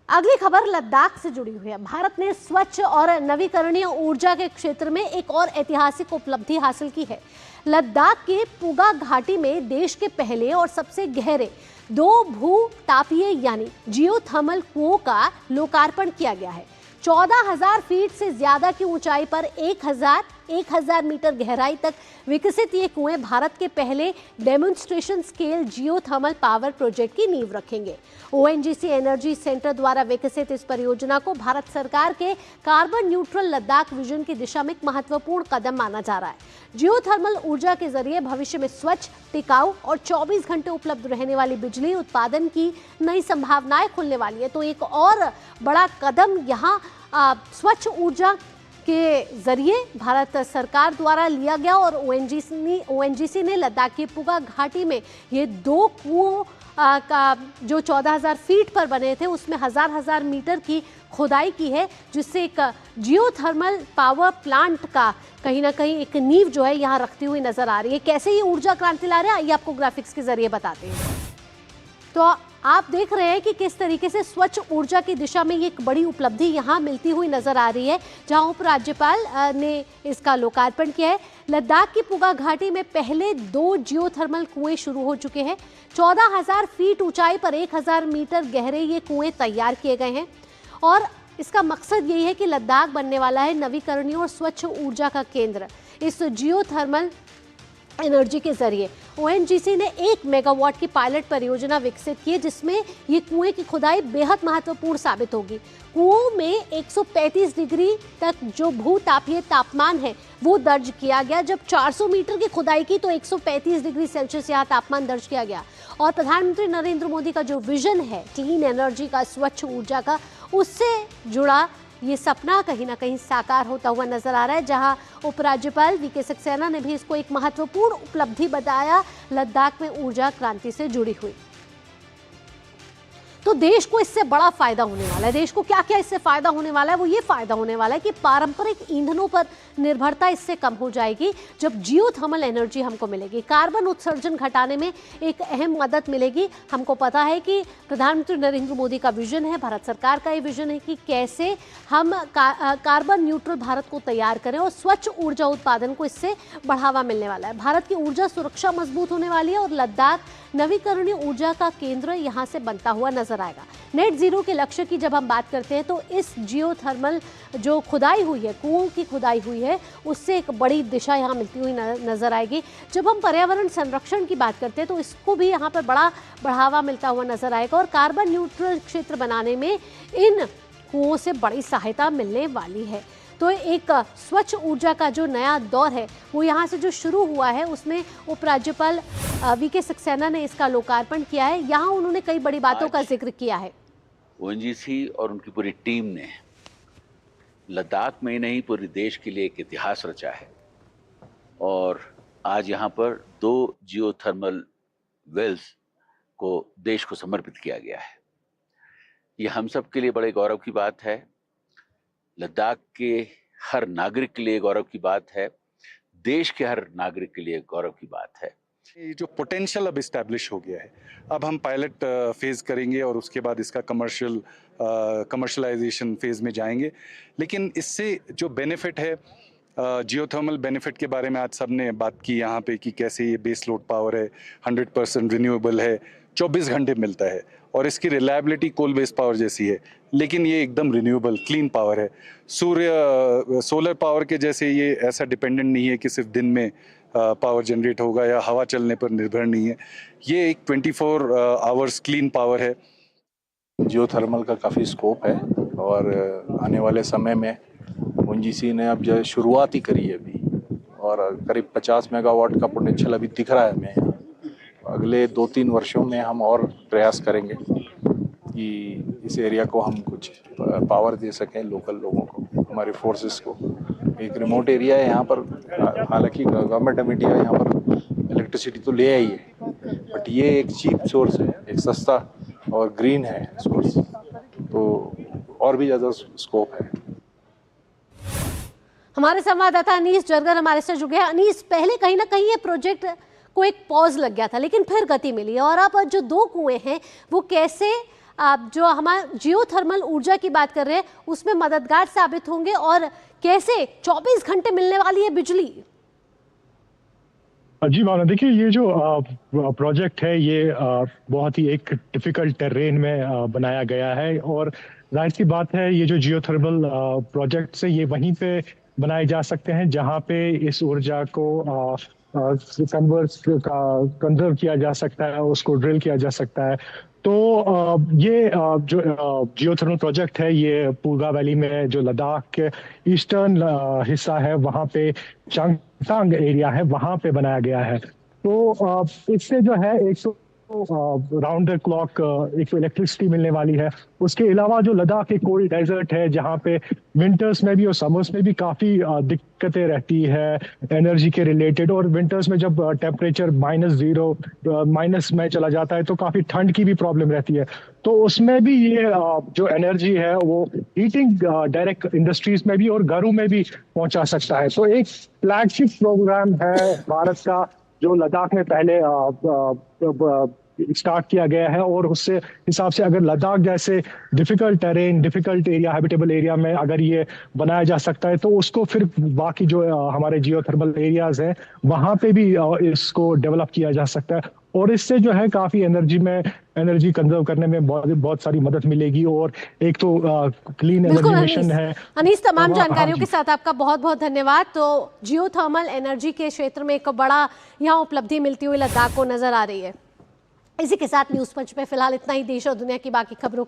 अगली खबर लद्दाख से जुड़ी हुई है। भारत ने स्वच्छ और नवीकरणीय ऊर्जा के क्षेत्र में एक और ऐतिहासिक उपलब्धि हासिल की है। लद्दाख के पुगा घाटी में देश के पहले और सबसे गहरे 2 भू-तापीय यानी जियोथर्मल कुओं का लोकार्पण किया गया है। 14,000 फीट से ज्यादा की ऊंचाई पर 1,000 मीटर गहराई तक विकसित ये कुएं भारत के पहले demonstration scale geothermal power project की नींव रखेंगे। ओएनजीसी एनर्जी सेंटर द्वारा विकसित इस परियोजना को भारत सरकार के कार्बन न्यूट्रल लद्दाख विजन की दिशा में एक महत्वपूर्ण कदम माना जा रहा है। जियोथर्मल ऊर्जा के जरिए भविष्य में स्वच्छ, टिकाऊ और 24 घंटे उपलब्ध रहने वाली बिजली उत्पादन की नई संभावनाएं खुलने वाली है। तो एक और बड़ा कदम यहाँ स्वच्छ ऊर्जा के जरिए भारत सरकार द्वारा लिया गया और ओएनजीसी ने लद्दाख की पुगा घाटी में ये 2 कुओं का जो 14,000 फीट पर बने थे उसमें हजार मीटर की खुदाई की है, जिससे एक जियोथर्मल पावर प्लांट का कहीं ना कहीं एक नींव जो है यहाँ रखती हुई नजर आ रही है। कैसे ये ऊर्जा क्रांति ला रहे हैं आइए आपको ग्राफिक्स के जरिए बताते हैं। तो आप देख रहे हैं कि किस तरीके से स्वच्छ ऊर्जा की दिशा में ये एक बड़ी उपलब्धि यहाँ मिलती हुई नजर आ रही है, जहां उपराज्यपाल ने इसका लोकार्पण किया है। लद्दाख की पुगा घाटी में पहले 2 जियोथर्मल कुएं शुरू हो चुके हैं। 14,000 फीट ऊंचाई पर 1,000 मीटर गहरे ये कुएं तैयार किए गए हैं और इसका मकसद यही है कि लद्दाख बनने वाला है नवीकरणीय और स्वच्छ ऊर्जा का केंद्र। इस जियोथर्मल एनर्जी के जरिए ओएनजीसी ने 1 मेगावाट की पायलट परियोजना विकसित की है, जिसमें ये कुएं की खुदाई बेहद महत्वपूर्ण साबित होगी। कुओं में 135 डिग्री तक जो भू-तापीय तापमान है वो दर्ज किया गया। जब 400 मीटर की खुदाई की तो 135 डिग्री सेल्सियस यहाँ तापमान दर्ज किया गया। और प्रधानमंत्री नरेंद्र मोदी का जो विजन है क्लीन एनर्जी का, स्वच्छ ऊर्जा का, उससे जुड़ा ये सपना कहीं ना कहीं साकार होता हुआ नजर आ रहा है, जहां उपराज्यपाल वीके सक्सेना ने भी इसको एक महत्वपूर्ण उपलब्धि बताया लद्दाख में ऊर्जा क्रांति से जुड़ी हुई। तो देश को इससे बड़ा फायदा होने वाला है। देश को क्या क्या इससे फायदा होने वाला है, वो ये फायदा होने वाला है कि पारंपरिक ईंधनों पर निर्भरता इससे कम हो जाएगी जब जियोथर्मल एनर्जी हमको मिलेगी। कार्बन उत्सर्जन घटाने में एक अहम मदद मिलेगी। हमको पता है कि प्रधानमंत्री नरेंद्र मोदी का विजन है, भारत सरकार का ये विजन है कि कैसे हम कार्बन न्यूट्रल भारत को तैयार करें और स्वच्छ ऊर्जा उत्पादन को इससे बढ़ावा मिलने वाला है। भारत की ऊर्जा सुरक्षा मजबूत होने वाली है और लद्दाख नवीकरणीय ऊर्जा का केंद्र यहाँ से बनता हुआ नजर आएगा। नेट जीरो के लक्ष्य की जब हम बात करते हैं तो इस जियोथर्मल जो खुदाई हुई है, कुओं की खुदाई हुई है, उससे एक बड़ी दिशा यहाँ मिलती हुई नजर आएगी। जब हम पर्यावरण संरक्षण की बात करते हैं तो इसको भी यहाँ पर बड़ा बढ़ावा मिलता हुआ नजर आएगा और कार्बन न्यूट्रल क्षेत्र बनाने में इन कुओं से बड़ी सहायता मिलने वाली है। तो एक स्वच्छ ऊर्जा का जो नया दौर है वो यहाँ से जो शुरू हुआ है, उसमें उपराज्यपाल वीके सक्सेना ने इसका लोकार्पण किया है। यहाँ उन्होंने कई बड़ी बातों का जिक्र किया है। ओएनजीसी और उनकी पूरी टीम ने लद्दाख में ही नहीं पूरे देश के लिए एक इतिहास रचा है और आज यहाँ पर 2 जियोथर्मल वेल्स को देश को समर्पित किया गया है। ये हम सब के लिए बड़े गौरव की बात है। लद्दाख के हर नागरिक के लिए गौरव की बात है, देश के हर नागरिक के लिए गौरव की बात है। ये जो पोटेंशियल अब इस्टेब्लिश हो गया है, अब हम पायलट फेज करेंगे और उसके बाद इसका कमर्शलाइजेशन फेज में जाएंगे। लेकिन इससे जो बेनिफिट है, जियोथर्मल बेनिफिट के बारे में आज सब ने बात की यहाँ पे कि कैसे ये बेस लोड पावर है, 100% रिन्यूएबल है, 24 घंटे मिलता है और इसकी रिलायबिलिटी कोल बेस्ड पावर जैसी है, लेकिन ये एकदम रिन्यूएबल क्लीन पावर है। सोलर पावर के जैसे ये ऐसा डिपेंडेंट नहीं है कि सिर्फ दिन में पावर जनरेट होगा या हवा चलने पर निर्भर नहीं है। ये एक 24 आवर्स क्लीन पावर है। जियोथर्मल का काफ़ी स्कोप है और आने वाले समय में ओएनजीसी ने अब जो शुरुआत ही करी है अभी और करीब 50 मेगावाट का पोटेंशियल अभी दिख रहा है हमें यहाँ। अगले 2-3 वर्षों में हम और प्रयास करेंगे कि इस एरिया को हम कुछ पावर दे सकें, लोकल लोगों को, हमारे फोर्सेस को। एक रिमोट एरिया है यहाँ पर, हालांकि गवर्नमेंट ऑफ इंडिया यहाँ पर इलेक्ट्रिसिटी तो ले आई है, बट ये एक चीप सोर्स है, एक सस्ता और ग्रीन है सोर्स, तो और भी ज़्यादा स्कोप है। हमारे संवाददाता अनीस जरगर हमारे से जुड़ गए। अनीस, पहले कहीं ना कहीं ये प्रोजेक्ट को एक पॉज लग गया था, लेकिन फिर गति मिली और अब जो 2 कुएं हैं वो कैसे आप जो हमारा जियोथर्मल ऊर्जा की बात कर रहे हैं उसमें मददगार साबित होंगे और कैसे 24 घंटे मिलने वाली है बिजली? जी भावना, देखिए ये जो प्रोजेक्ट है ये बहुत ही एक डिफिकल्ट टेरेन में बनाया गया है और जाहिर सी बात है ये जो जियोथर्मल प्रोजेक्ट है ये वहीं पे बनाए जा सकते हैं जहां पे इस ऊर्जा को कंजर्व किया जा सकता है, उसको ड्रिल किया जा सकता है। तो ये जो जियोथर्मल प्रोजेक्ट है ये पूर्वा वैली में जो लद्दाख के ईस्टर्न हिस्सा है वहाँ पे चांगथांग एरिया है वहाँ पे बनाया गया है। तो इससे जो है एक तो राउंड द क्लॉक एक तो इलेक्ट्रिसिटी मिलने वाली है। उसके अलावा जो लद्दाख के कोल्ड डेजर्ट है जहाँ पे विंटर्स में भी और समर्स में भी काफ़ी दिक्कतें रहती है एनर्जी के रिलेटेड, और विंटर्स में जब टेम्परेचर -0 माइनस में चला जाता है तो काफ़ी ठंड की भी प्रॉब्लम रहती है। तो उसमें भी ये जो एनर्जी है वो हीटिंग डायरेक्ट इंडस्ट्रीज में भी और घरों में भी पहुंचा सकता है। तो एक फ्लैगशिप प्रोग्राम है भारत का जो लद्दाख में पहले स्टार्ट किया गया है, और उससे हिसाब से अगर लद्दाख जैसे difficult terrain, difficult area, habitable area में अगर ये बनाया जा सकता है तो उसको फिर बाकी जो हमारे जियोथर्मल एरियाज हैं वहाँ पे भी इसको डेवलप किया जा सकता है, और इससे जो है काफ़ी एनर्जी कंजर्व करने में बहुत सारी मदद मिलेगी। और एक तो क्लीन एनर्जी मिशन है। अनीस, तमाम जानकारियों के साथ आपका बहुत बहुत धन्यवाद। तो जियोथर्मल एनर्जी के क्षेत्र में एक बड़ा यहाँ उपलब्धि मिलती हुई लद्दाख को नजर आ रही है। इसी के साथ न्यूज़ पंच में फिलहाल इतना ही। देश और दुनिया की बाकी खबरों के